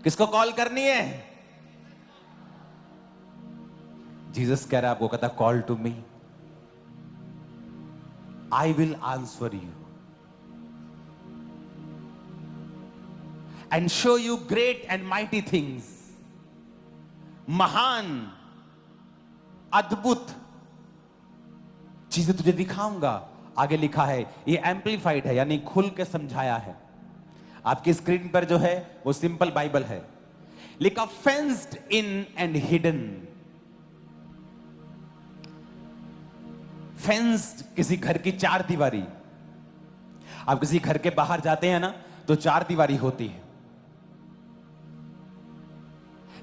किसको कॉल करनी है? जीसस कह रहा है आपको, कहता call to me, I will answer you and show you great and mighty things. महान अद्भुत चीजें तुझे दिखाऊंगा। आगे लिखा है, ये एम्पलीफाइड है, यानी खुल के समझाया है। आपकी स्क्रीन पर जो है वो सिंपल बाइबल है, लिखा fenced in and hidden. Fenced किसी घर की चार दीवारी। आप किसी घर के बाहर जाते हैं ना, तो चार दीवारी होती है।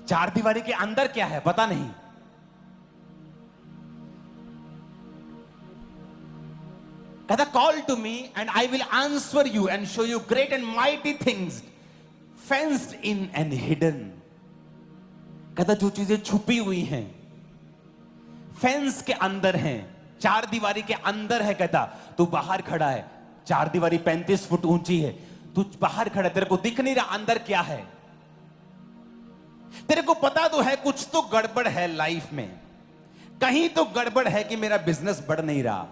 चार दीवारी के अंदर क्या है पता नहीं। कहता call to me and I will answer you and show you great and mighty things fenced in and hidden. कहता जो चीजें छुपी हुई हैं, फेंस के अंदर हैं, चार दीवारी के अंदर है। कहता तू बाहर खड़ा है, चार दीवारी 35 फुट ऊंची है, तू बाहर खड़ा है, तेरे को दिख नहीं रहा अंदर क्या है। तेरे को पता तो है कुछ तो गड़बड़ है लाइफ में, कहीं तो गड़बड़ है कि मेरा बिजनेस बढ़ नहीं रहा।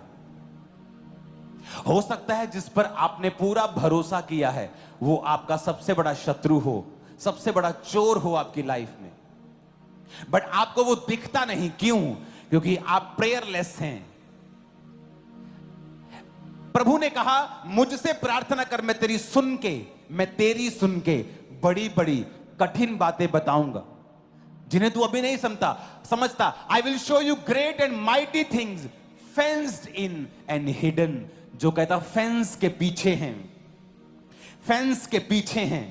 हो सकता है जिस पर आपने पूरा भरोसा किया है वो आपका सबसे बड़ा शत्रु हो, सबसे बड़ा चोर हो आपकी लाइफ में, बट आपको वो दिखता नहीं। क्यों? क्योंकि आप प्रेयरलेस हैं। प्रभु ने कहा मुझसे प्रार्थना कर, मैं तेरी सुन के बड़ी बड़ी कठिन बातें बताऊंगा जिन्हें तू अभी नहीं समझता। I will show you great and mighty things fenced in and hidden. जो कहता फेंस के पीछे हैं, फेंस के पीछे हैं,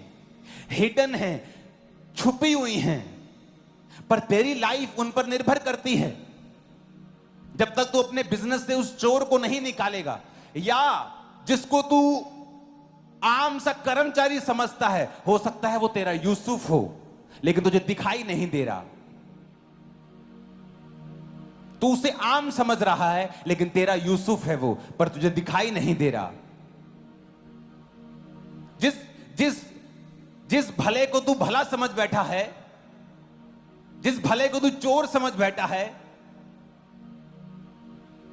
हिडन है, छुपी हुई हैं, पर तेरी लाइफ उन पर निर्भर करती है। जब तक तू अपने बिजनेस से उस चोर को नहीं निकालेगा, या जिसको तू आम सा कर्मचारी समझता है, हो सकता है वो तेरा यूसुफ हो लेकिन तुझे दिखाई नहीं दे रहा। तू उसे आम समझ रहा है लेकिन तेरा यूसुफ है वो, पर तुझे दिखाई नहीं दे रहा। जिस भले को तू भला समझ बैठा है, जिस भले को तू चोर समझ बैठा है,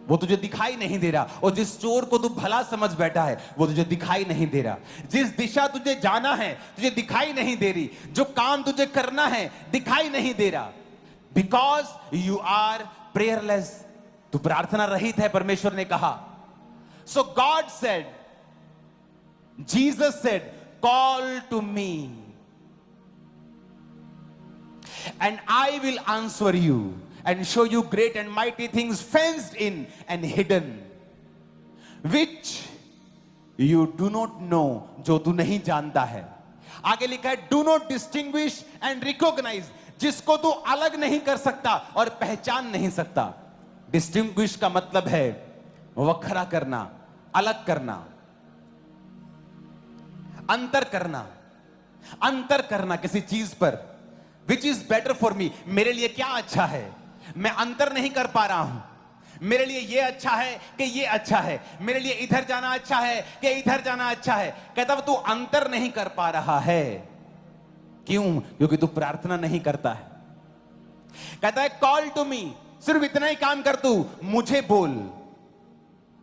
वो तुझे दिखाई नहीं दे रहा। और जिस चोर को तू भला समझ बैठा है वो तुझे दिखाई नहीं दे रहा। जिस दिशा तुझे जाना है तुझे दिखाई नहीं दे रही। जो काम तुझे करना है दिखाई नहीं दे रहा। Because you are prayerless. तू प्रार्थना रहित है, परमेश्वर ने कहा। So God said, Jesus said, call to me and I will answer you and show you great and mighty things fenced in and hidden, which you do not know, जो तू नहीं जानता है। आगे लिखा है do not distinguish and recognize, जिसको तू अलग नहीं कर सकता और पहचान नहीं सकता। डिस्टिंग्विश का मतलब है वखरा करना, अलग करना, अंतर करना किसी चीज पर। Which is better for me, मेरे लिए क्या अच्छा है, मैं अंतर नहीं कर पा रहा हूं। मेरे लिए ये अच्छा है कि ये अच्छा है, मेरे लिए इधर जाना अच्छा है कि इधर जाना अच्छा है। कहता तू अंतर नहीं कर पा रहा है। क्यों? क्योंकि तू प्रार्थना नहीं करता है। कहता है कॉल टू मी, सिर्फ इतना ही काम कर, तू मुझे बोल,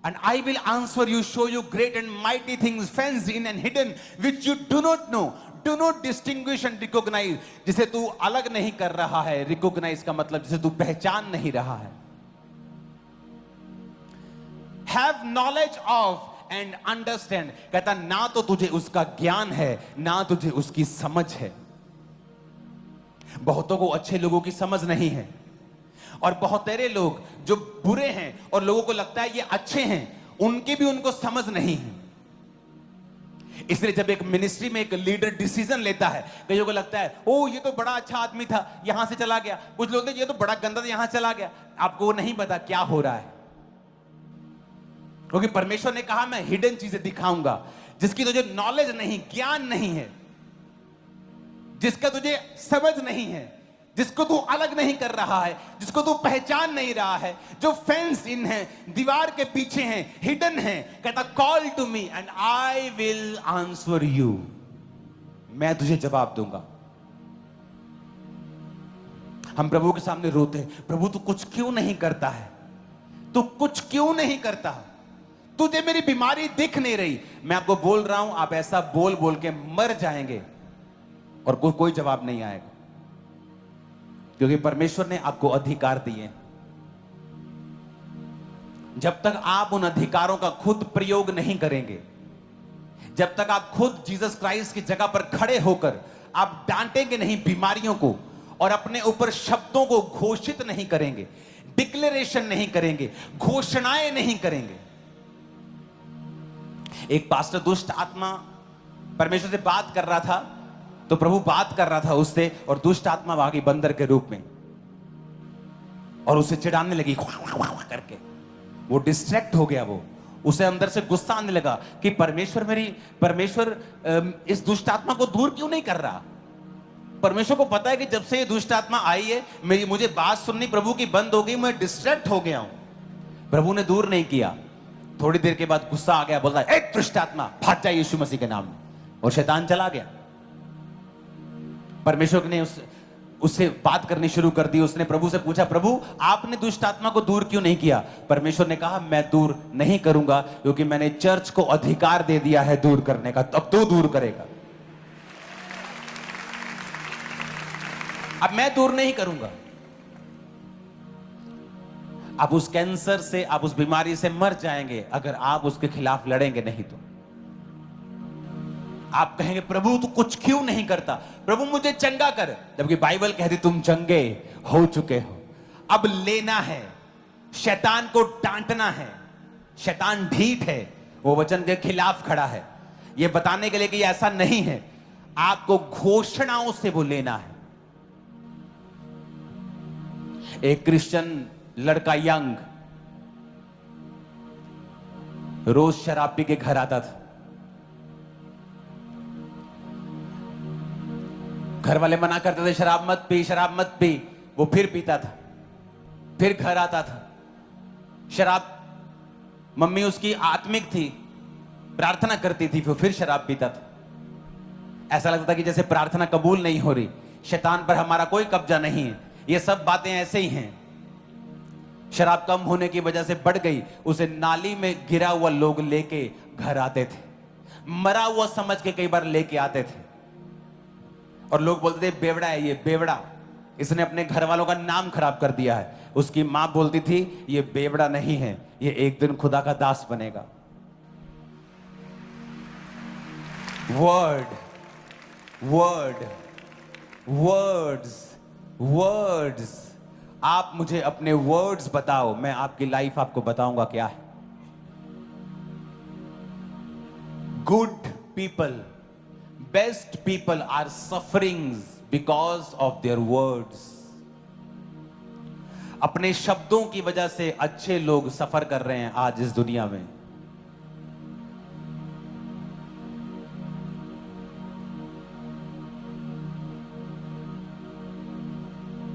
and I will answer you, show you great and mighty things fenced in and hidden which you do not know. Do not distinguish and recognise, जिसे तू अलग नहीं कर रहा है। रिकॉग्नाइज का मतलब जिसे तू पहचान नहीं रहा है। Have knowledge of and understand, कहता ना तो तुझे उसका ज्ञान है ना तुझे उसकी समझ है। बहुतों को अच्छे लोगों की समझ नहीं है, और बहुत तेरे लोग जो बुरे हैं और लोगों को लगता है ये अच्छे हैं, उनकी भी उनको समझ नहीं है। इसलिए जब एक मिनिस्ट्री में एक लीडर डिसीजन लेता है, कईयों को लगता है ओ ये तो बड़ा अच्छा आदमी था, यहां से चला गया। कुछ लोग ये तो बड़ा गंदा था, यहां चला गया। आपको वो नहीं पता क्या हो रहा है, क्योंकि परमेश्वर ने कहा मैं हिडन चीजें दिखाऊंगा, जिसकी तुझे नॉलेज नहीं, ज्ञान नहीं है, जिसका तुझे समझ नहीं है, जिसको तू अलग नहीं कर रहा है, जिसको तू पहचान नहीं रहा है, जो फेंस इन है, दीवार के पीछे हैं, हिडन है। कहता call to me and I will answer you, मैं तुझे जवाब दूंगा। हम प्रभु के सामने रोते हैं, प्रभु तू कुछ क्यों नहीं करता है, तू कुछ क्यों नहीं करता, तुझे मेरी बीमारी दिख नहीं रही। मैं आपको बोल रहा हूं, आप ऐसा बोल बोल के मर जाएंगे और कोई जवाब नहीं आएगा, क्योंकि परमेश्वर ने आपको अधिकार दिए। जब तक आप उन अधिकारों का खुद प्रयोग नहीं करेंगे, जब तक आप खुद जीसस क्राइस्ट की जगह पर खड़े होकर आप डांटेंगे नहीं बीमारियों को और अपने ऊपर शब्दों को घोषित नहीं करेंगे, डिक्लेरेशन नहीं करेंगे, घोषणाएं नहीं करेंगे। एक पास्टर दुष्ट आत्मा परमेश्वर से बात कर रहा था, तो प्रभु बात कर रहा था उससे और दुष्ट आत्मा आ गई बंदर के रूप में और उसे चिढ़ाने लगी करके। वो डिस्ट्रैक्ट हो गया, वो उसे अंदर से गुस्सा आने लगा कि परमेश्वर इस दुष्ट आत्मा को दूर क्यों नहीं कर रहा। परमेश्वर को पता है कि जब से ये दुष्ट आत्मा आई है मुझे बात सुननी प्रभु की बंद हो गई, मैं डिस्ट्रैक्ट हो गया हूं। प्रभु ने दूर नहीं किया। थोड़ी देर के बाद गुस्सा आ गया, बोला ए दुष्ट आत्मा भाग जा यीशु मसीह के नाम में, और शैतान चला गया। परमेश्वर ने उससे बात करनी शुरू कर दी। उसने प्रभु से पूछा, प्रभु आपने दुष्ट आत्मा को दूर क्यों नहीं किया। परमेश्वर ने कहा, मैं दूर नहीं करूंगा क्योंकि मैंने चर्च को अधिकार दे दिया है दूर करने का, अब तो दूर करेगा। अब मैं दूर नहीं करूंगा। आप उस कैंसर से, आप उस बीमारी से मर जाएंगे अगर आप उसके खिलाफ लड़ेंगे नहीं तो। आप कहेंगे प्रभु तू कुछ क्यों नहीं करता, प्रभु मुझे चंगा कर, जबकि बाइबल कहती तुम चंगे हो चुके हो। अब लेना है, शैतान को डांटना है। शैतान ढीठ है, वो वचन के खिलाफ खड़ा है, ये बताने के लिए कि ऐसा नहीं है। आपको घोषणाओं से वो लेना है। एक क्रिश्चियन लड़का यंग रोज शराब पी के घर आता था। घर वाले मना करते थे शराब मत पी, शराब मत पी, वो फिर पीता था, फिर घर आता था। शराब, मम्मी उसकी आत्मिक थी, प्रार्थना करती थी, फिर शराब पीता था। ऐसा लगता था कि जैसे प्रार्थना कबूल नहीं हो रही, शैतान पर हमारा कोई कब्जा नहीं है, ये सब बातें ऐसे ही हैं। शराब कम होने की वजह से बढ़ गई, उसे नाली में गिरा हुआ लोग लेके घर आते थे, मरा हुआ समझ के कई बार लेके आते थे, और लोग बोलते थे बेवड़ा है ये, बेवड़ा, इसने अपने घर वालों का नाम खराब कर दिया है। उसकी मां बोलती थी ये बेवड़ा नहीं है, ये एक दिन खुदा का दास बनेगा। वर्ड वर्ड वर्ड्स वर्ड्स, आप मुझे अपने वर्ड्स बताओ, मैं आपकी लाइफ आपको बताऊंगा क्या है। Good people, best people are suffering because of their words. अपने शब्दों की वजह से अच्छे लोग सफर कर रहे हैं आज इस दुनिया में।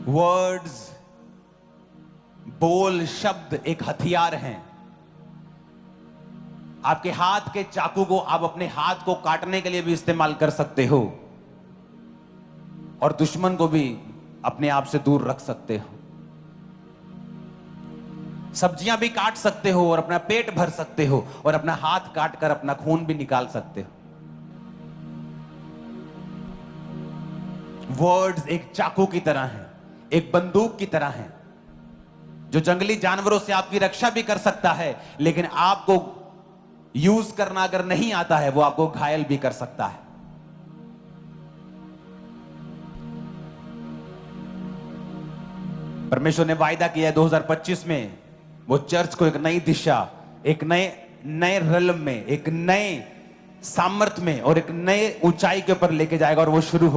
वर्ड्स, बोल, शब्द एक हथियार हैं। आपके हाथ के चाकू को आप अपने हाथ को काटने के लिए भी इस्तेमाल कर सकते हो, और दुश्मन को भी अपने आप से दूर रख सकते हो। सब्जियां भी काट सकते हो और अपना पेट भर सकते हो, और अपना हाथ काट कर अपना खून भी निकाल सकते हो। वर्ड्स एक चाकू की तरह हैं, एक बंदूक की तरह हैं, जो जंगली जानवरों से आपकी रक्षा भी कर सकता है, लेकिन आपको यूज करना अगर नहीं आता है वो आपको घायल भी कर सकता है। परमेश्वर ने वायदा किया है 2025 में वो चर्च को एक नई दिशा, एक नए रिल्म में, एक नए सामर्थ्य में और एक नए ऊंचाई के ऊपर लेके जाएगा, और वो शुरू हो